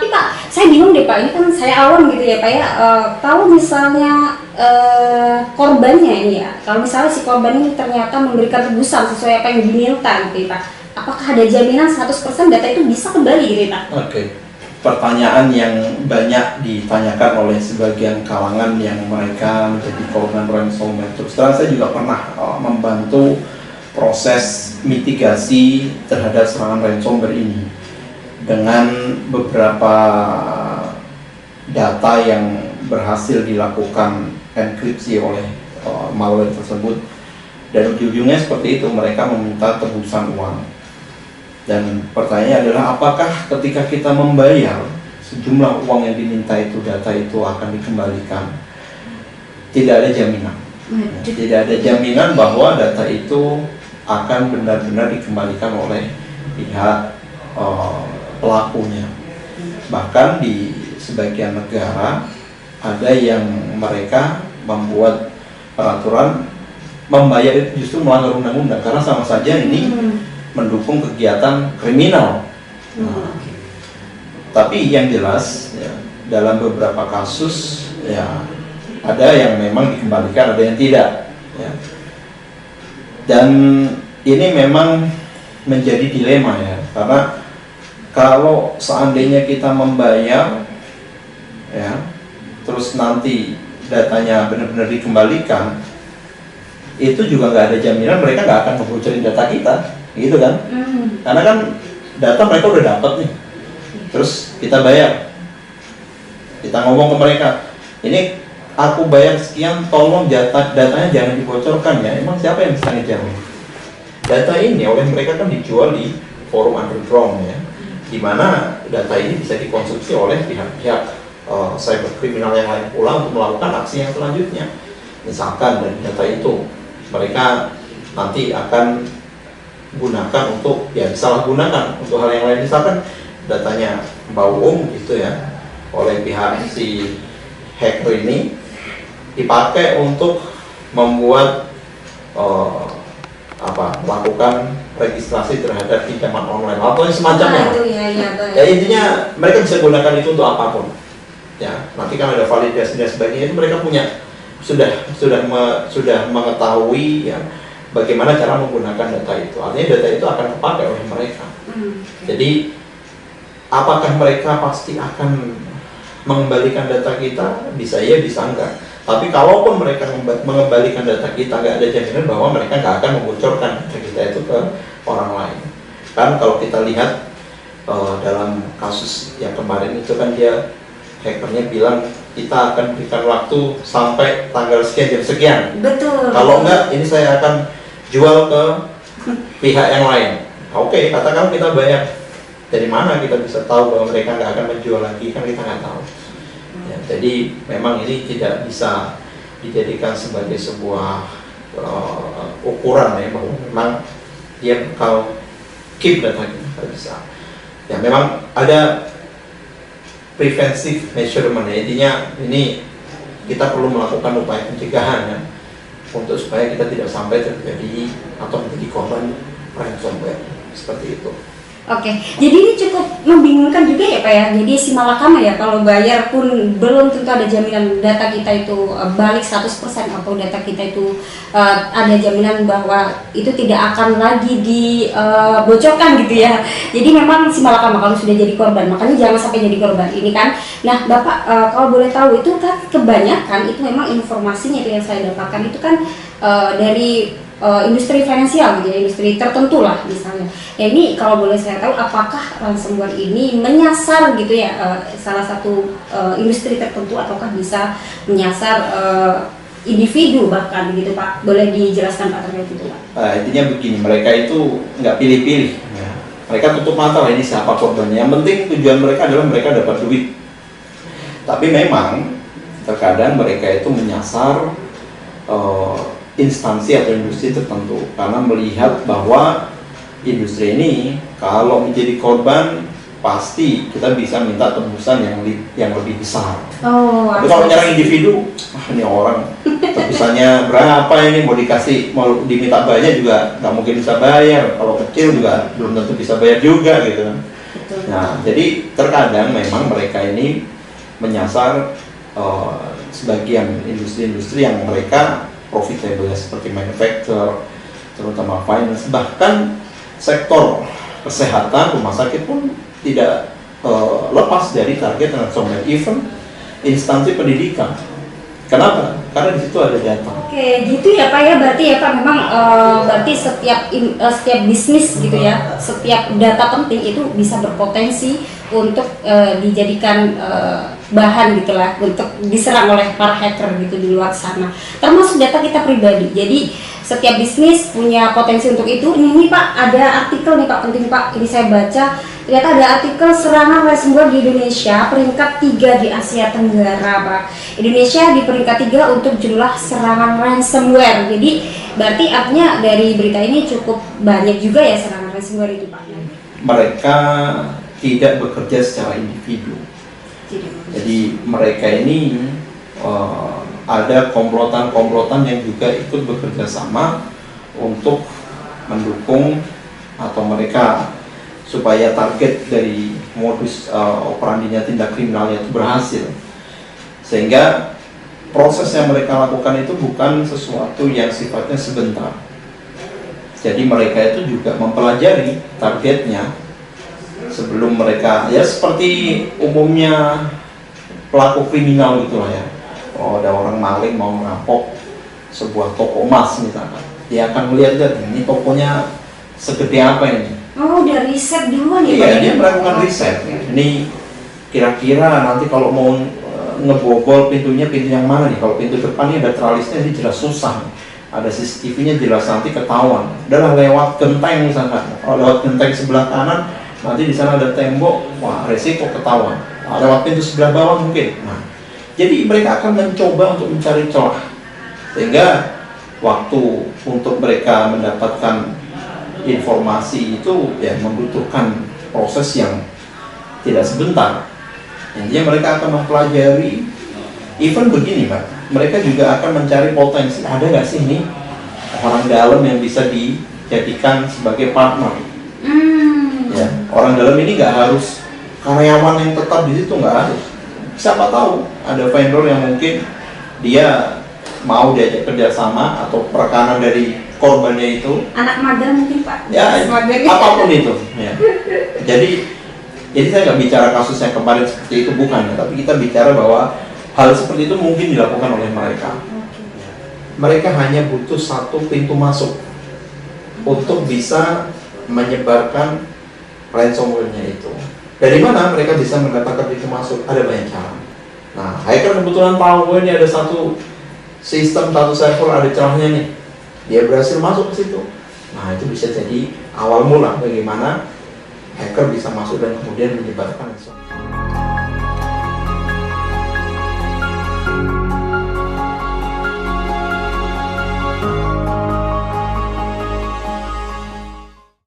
tapi Pak, saya bingung deh Pak, ini kan saya awam gitu ya Pak ya. Kalau misalnya korbannya ini ya, kalau misalnya si korban ini ternyata memberikan tebusan sesuai apa yang diminta gitu ya Pak, apakah ada jaminan 100% data itu bisa kembali gitu ya Pak? Oke. Pertanyaan yang banyak ditanyakan oleh sebagian kalangan yang mereka menjadi korban ransomware. Terus terang saya juga pernah membantu proses mitigasi terhadap serangan ransomware ini dengan beberapa data yang berhasil dilakukan enkripsi oleh malware tersebut, dan ujung-ujungnya seperti itu, mereka meminta tebusan uang. Dan pertanyaannya adalah apakah ketika kita membayar sejumlah uang yang diminta itu, data itu akan dikembalikan? Tidak ada jaminan. Tidak ada jaminan bahwa data itu akan benar-benar dikembalikan oleh pihak pelakunya. Bahkan di sebagian negara ada yang mereka membuat peraturan membayar itu justru melanggar undang-undang, karena sama saja ini mendukung kegiatan kriminal. Tapi yang jelas ya, dalam beberapa kasus ya ada yang memang dikembalikan, ada yang tidak ya. Dan ini memang menjadi dilema ya, karena kalau seandainya kita membayar ya, terus nanti datanya benar-benar dikembalikan, itu juga nggak ada jaminan mereka nggak akan ngebocorin data kita, gitu kan? Karena kan data mereka udah dapat nih, terus kita bayar, kita ngomong ke mereka, ini aku bayar sekian, tolong datanya jangan dibocorkan ya. Emang siapa yang bisa ngejamin? Data ini oleh mereka kan dijual di forum underground ya, di mana data ini bisa dikonsumsi oleh pihak-pihak cyber kriminal yang lain pula untuk melakukan aksi yang selanjutnya. Misalkan dari data itu mereka nanti akan gunakan untuk ya disalahgunakan untuk hal yang lain, misalkan datanya Mbak gitu ya oleh pihak si hacker ini dipakai untuk membuat melakukan registrasi terhadap pinjaman online atau yang semacamnya. Ya intinya mereka bisa gunakan itu untuk apapun. Ya nanti kan ada validasi dan sebagainya, itu mereka punya sudah mengetahui ya bagaimana cara menggunakan data itu. Artinya data itu akan kepakai oleh mereka. Jadi apakah mereka pasti akan mengembalikan data kita? Bisa ya, bisa enggak. Tapi kalaupun mereka mengembalikan data kita, nggak ada jaminan bahwa mereka nggak akan membocorkan data kita itu ke orang lain. Kan kalau kita lihat dalam kasus yang kemarin itu kan dia hackernya bilang kita akan berikan waktu sampai tanggal sekian jam sekian. Betul. Kalau enggak, ini saya akan jual ke pihak yang lain. Oke, katakan kita bayar. Dari mana kita bisa tahu bahwa mereka nggak akan menjual lagi? Kan kita nggak tahu. Ya, jadi memang ini tidak bisa dijadikan sebagai sebuah ukuran ya, bahwa memang dia bakal keep datanya, nggak bisa. Ya memang ada preventive measurement ya, intinya ini kita perlu melakukan upaya pencegahan ya, untuk supaya kita tidak sampai terjadi atau menjadi korban ransomware seperti itu. Oke, jadi ini cukup membingungkan juga ya Pak ya. Jadi si malakama ya, kalau bayar pun belum tentu ada jaminan data kita itu balik 100% atau data kita itu ada jaminan bahwa itu tidak akan lagi dibocorkan gitu ya. Jadi memang si malakama kalau sudah jadi korban, makanya jangan sampai jadi korban ini kan. Nah Bapak kalau boleh tahu itu kan kebanyakan itu memang informasinya itu yang saya dapatkan itu kan dari industri finansial gitu ya, industri tertentu lah misalnya. Ya ini kalau boleh saya tahu, apakah ransomware ini menyasar gitu ya salah satu industri tertentu ataukah bisa menyasar individu bahkan gitu Pak? Boleh dijelaskan Pak terkait itu Pak? Intinya begini, mereka itu nggak pilih-pilih ya. Mereka tutup mata lah ini siapa korbannya, yang penting tujuan mereka adalah mereka dapat duit. Tapi memang terkadang mereka itu menyasar instansi atau industri tertentu karena melihat bahwa industri ini kalau menjadi korban pasti kita bisa minta tebusan yang lebih besar. Tapi kalau menyerang individu, ini orang tebusannya berapa ini, mau diminta banyak juga nggak mungkin bisa bayar. Kalau kecil juga belum tentu bisa bayar juga gitu kan. Nah, jadi terkadang memang mereka ini menyasar sebagian industri-industri yang mereka profitable seperti manufacture, terutama finance, bahkan sektor kesehatan, rumah sakit pun tidak lepas dari target transformation, even instansi pendidikan. Kenapa? Karena di situ ada data. Oke, gitu ya Pak ya. Berarti ya Pak memang berarti setiap bisnis gitu ya, setiap data penting itu bisa berpotensi untuk dijadikan bahan gitulah untuk diserang oleh para hacker gitu di luar sana. Termasuk data kita pribadi. Jadi setiap bisnis punya potensi untuk itu. Ini Pak, ada artikel nih Pak, penting Pak. Ini saya baca. Ternyata ada artikel serangan ransomware di Indonesia peringkat 3 di Asia Tenggara Pak. Indonesia di peringkat 3 untuk jumlah serangan ransomware. Jadi berarti artinya dari berita ini cukup banyak juga ya serangan ransomware itu Pak. Mereka tidak bekerja secara individu. Jadi mereka ini ada komplotan-komplotan yang juga ikut bekerja sama untuk mendukung atau mereka supaya target dari modus operandinya tindak kriminalnya itu berhasil. Sehingga proses yang mereka lakukan itu bukan sesuatu yang sifatnya sebentar. Jadi mereka itu juga mempelajari targetnya sebelum mereka, ya seperti umumnya pelaku kriminal gitulah ya. Kalau ada orang maling mau merampok sebuah toko emas misalkan, dia akan melihat ini tokonya segede apa ini. Oh, udah riset duluan ya? Iya, dia melakukan riset. Ini kira-kira nanti kalau mau ngebobol pintunya pintu yang mana nih? Kalau pintu depannya ada tralisnya, ini jelas susah. Ada CCTV-nya jelas, nanti ketahuan. Udahlah lewat genteng misalkan. Kalau lewat genteng sebelah kanan, nanti di sana ada tembok, wah resiko ketahuan. Nah, lewat pintu sebelah bawah mungkin. Nah, jadi mereka akan mencoba untuk mencari celah. Sehingga waktu untuk mereka mendapatkan informasi itu ya membutuhkan proses yang tidak sebentar. Intinya mereka akan mempelajari, even begini Mbak, mereka juga akan mencari potensi, ada nggak sih nih orang dalam yang bisa dijadikan sebagai partner. Ya, orang dalam ini nggak harus karyawan yang tetap di situ, nggak harus. Siapa tahu ada vendor yang mungkin dia mau diajak kerjasama atau perekanan dari korbannya itu, anak magang mungkin Pak ya apapun itu ya. Jadi saya nggak bicara kasus yang kemarin seperti itu, bukan, tapi kita bicara bahwa hal seperti itu mungkin dilakukan oleh mereka. Mereka hanya butuh satu pintu masuk untuk bisa menyebarkan ransomware-nya itu. Dari mana mereka bisa mendapatkan pintu masuk? Ada banyak cara. Nah, hacker kebetulan tahu ini ada satu sistem, satu server ada celahnya nih. Dia berhasil masuk ke situ. Nah, itu bisa jadi awal mula bagaimana hacker bisa masuk dan kemudian menyebarkan.